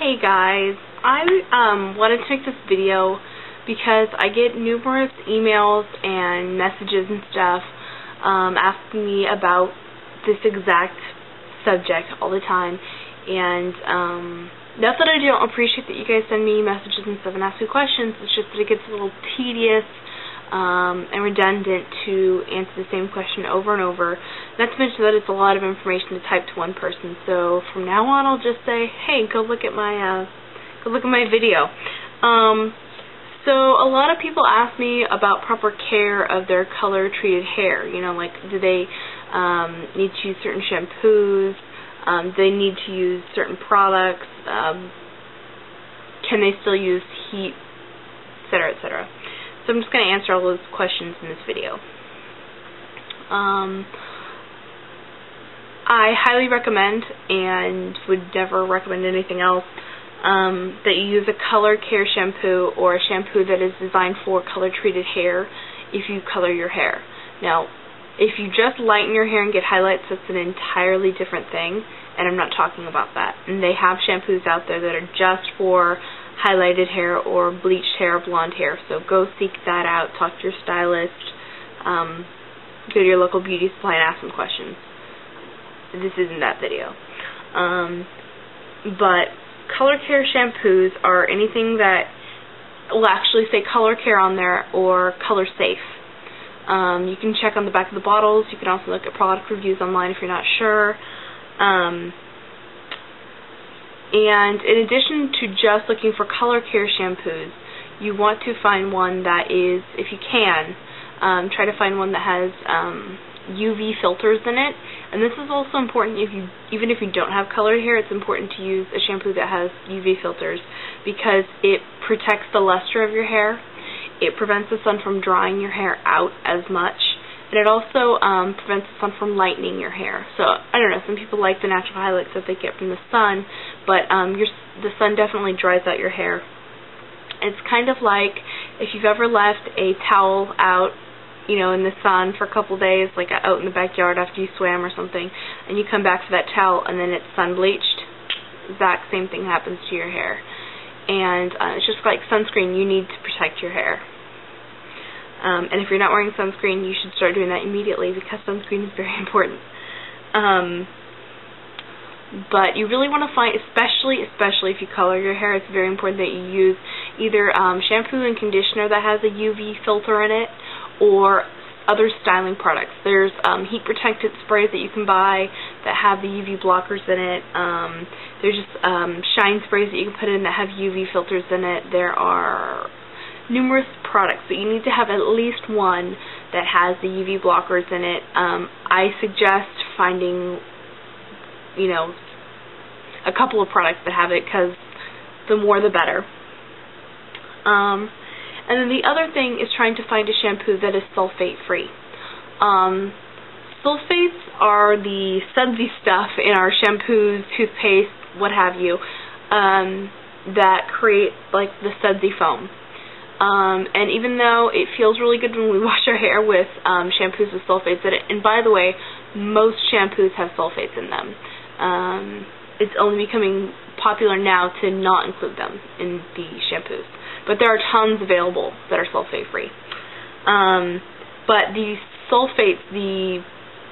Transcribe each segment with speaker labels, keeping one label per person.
Speaker 1: Hey guys, I wanted to make this video because I get numerous emails and messages and stuff asking me about this exact subject all the time, and not that I don't appreciate that you guys send me messages and stuff and ask me questions. It's just that it gets a little tedious and redundant to answer the same question over and over. Not to mention that it's a lot of information to type to one person. So from now on, I'll just say, hey, go look at my video. So a lot of people ask me about proper care of their color-treated hair. You know, like, do they need to use certain shampoos? Do they need to use certain products? Can they still use heat, etc., etc.? So I'm just going to answer all those questions in this video. I highly recommend, and would never recommend anything else, that you use a color care shampoo or a shampoo that is designed for color-treated hair if you color your hair. Now, if you just lighten your hair and get highlights, that's an entirely different thing, and I'm not talking about that. And they have shampoos out there that are just for highlighted hair or bleached hair or blonde hair, so go seek that out, talk to your stylist, go to your local beauty supply and ask some questions. This isn't that video. But color care shampoos are anything that will actually say color care on there or color safe. You can check on the back of the bottles. You can also look at product reviews online if you're not sure. And in addition to just looking for color care shampoos, you want to find one that is, if you can, try to find one that has UV filters in it. And this is also important even if you don't have colored hair. It's important to use a shampoo that has UV filters because it protects the luster of your hair. It prevents the sun from drying your hair out as much. And it also prevents the sun from lightening your hair. So, I don't know, some people like the natural highlights that they get from the sun, but the sun definitely dries out your hair. It's kind of like if you've ever left a towel out, you know, in the sun for a couple days, like out in the backyard after you swam or something, and you come back to that towel and then it's sun bleached. Exact same thing happens to your hair. And it's just like sunscreen. You need to protect your hair. And if you're not wearing sunscreen, you should start doing that immediately because sunscreen is very important. But you really want to find, especially if you color your hair, it's very important that you use either shampoo and conditioner that has a UV filter in it or other styling products. There's heat protected sprays that you can buy that have the UV blockers in it. There's just shine sprays that you can put in that have UV filters in it. There are numerous products, but you need to have at least one that has the UV blockers in it. I suggest finding, you know, a couple of products that have it, because the more the better. And then the other thing is trying to find a shampoo that is sulfate free. Sulfates are the sudsy stuff in our shampoos, toothpaste, what have you, that create like the sudsy foam. And even though it feels really good when we wash our hair with shampoos with sulfates in it, and by the way, most shampoos have sulfates in them. It's only becoming popular now to not include them in the shampoos. But there are tons available that are sulfate free. But the sulfates, the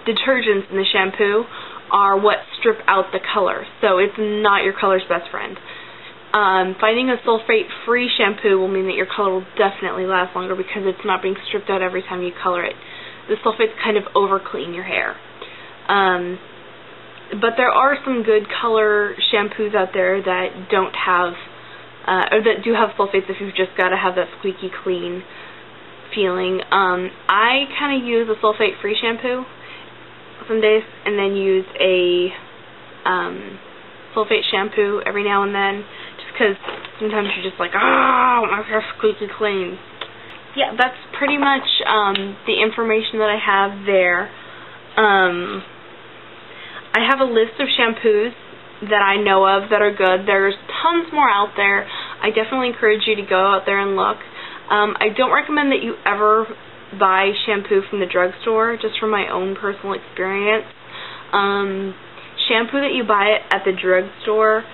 Speaker 1: detergents in the shampoo, are what strip out the color. So it's not your color's best friend. Finding a sulfate-free shampoo will mean that your color will definitely last longer because it's not being stripped out every time you color it. The sulfates kind of over-clean your hair. But there are some good color shampoos out there that don't have, or that do have sulfates if you've just got to have that squeaky clean feeling. I kind of use a sulfate-free shampoo some days and then use a sulfate shampoo every now and then, just because sometimes you're just like, oh, my hair's squeaky clean. Yeah, that's pretty much the information that I have there. I have a list of shampoos that I know of that are good. There's tons more out there. I definitely encourage you to go out there and look. I don't recommend that you ever buy shampoo from the drugstore, just from my own personal experience. Shampoo that you buy at the drugstore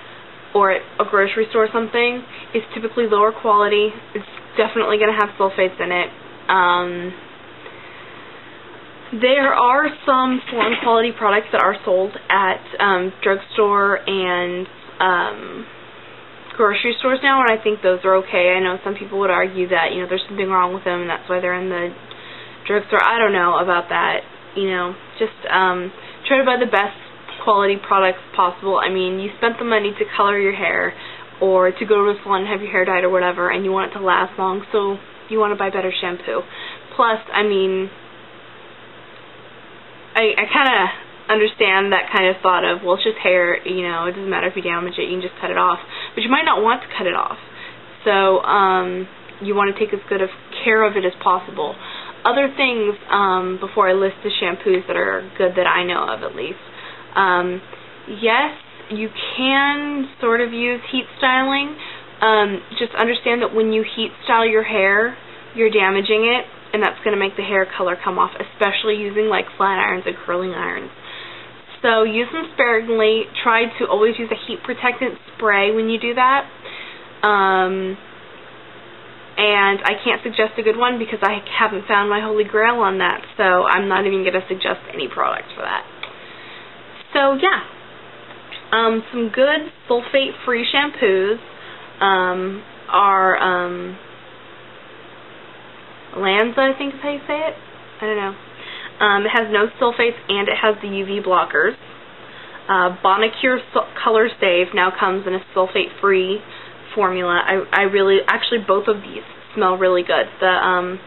Speaker 1: or at a grocery store or something is typically lower quality. It's definitely going to have sulfates in it. There are some foreign quality products that are sold at drugstore and grocery stores now, and I think those are okay. I know some people would argue that, you know, there's something wrong with them and that's why they're in the drugstore. I don't know about that. You know, just try to buy the best quality products possible. I mean, you spent the money to color your hair or to go to a salon and have your hair dyed or whatever, and you want it to last long, so you want to buy better shampoo. Plus, I mean, I kind of understand that kind of thought of, well, it's just hair, you know, it doesn't matter if you damage it, you can just cut it off. But you might not want to cut it off. So you want to take as good of care of it as possible. Other things, before I list the shampoos that are good that I know of at least. Yes, you can sort of use heat styling. Just understand that when you heat style your hair, you're damaging it, and that's going to make the hair color come off, especially using like flat irons and curling irons. So use them sparingly. Try to always use a heat protectant spray when you do that. And I can't suggest a good one because I haven't found my holy grail on that, so I'm not even going to suggest any product for that. So yeah, some good sulfate-free shampoos are Lanza, I think is how you say it. I don't know. It has no sulfates and it has the UV blockers. Bonacure Color Save now comes in a sulfate-free formula. I really, actually both of these smell really good. The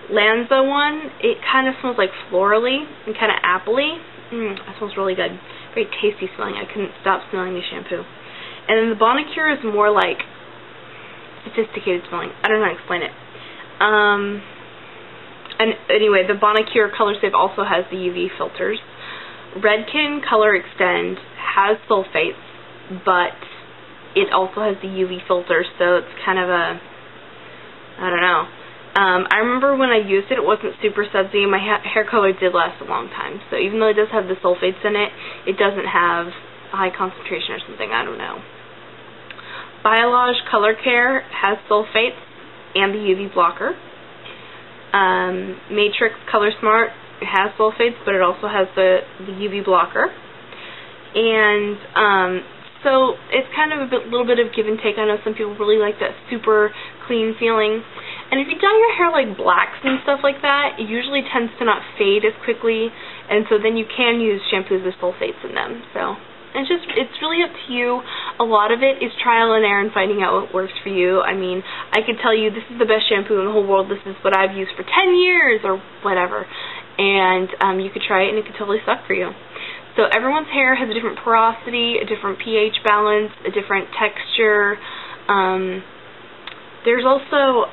Speaker 1: Lanza one, it kind of smells like florally and kind of appley. That smells really good. Very tasty smelling. I couldn't stop smelling the shampoo. And then the Bonacure is more like sophisticated smelling. I don't know how to explain it. And anyway, the Bonacure Color Save also has the UV filters. Redken Color Extend has sulfates, but it also has the UV filters, so it's kind of a, I don't know. I remember when I used it, it wasn't super sudsy, and my hair color did last a long time. So even though it does have the sulfates in it, it doesn't have a high concentration or something, I don't know. Biolage Color Care has sulfates and the UV blocker. Matrix Color Smart has sulfates, but it also has the UV blocker. And so it's kind of a little bit of give and take. I know some people really like that super clean feeling. And if you dye your hair like blacks and stuff like that, it usually tends to not fade as quickly, and so then you can use shampoos with sulfates in them. So it's really up to you. A lot of it is trial and error and finding out what works for you. I mean, I could tell you this is the best shampoo in the whole world, this is what I've used for 10 years or whatever, and you could try it and it could totally suck for you. So everyone's hair has a different porosity, a different pH balance, a different texture. There's also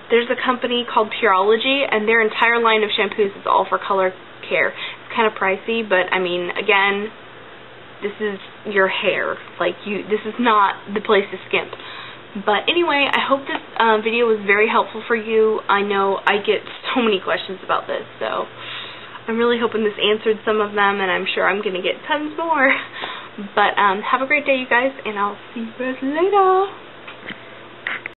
Speaker 1: there's a company called Pureology, and their entire line of shampoos is all for color care. It's kind of pricey, but I mean, again, this is your hair. Like, this is not the place to skimp. But anyway, I hope this video was very helpful for you. I know I get so many questions about this, so I'm really hoping this answered some of them, and I'm sure I'm going to get tons more. But have a great day, you guys, and I'll see you guys later.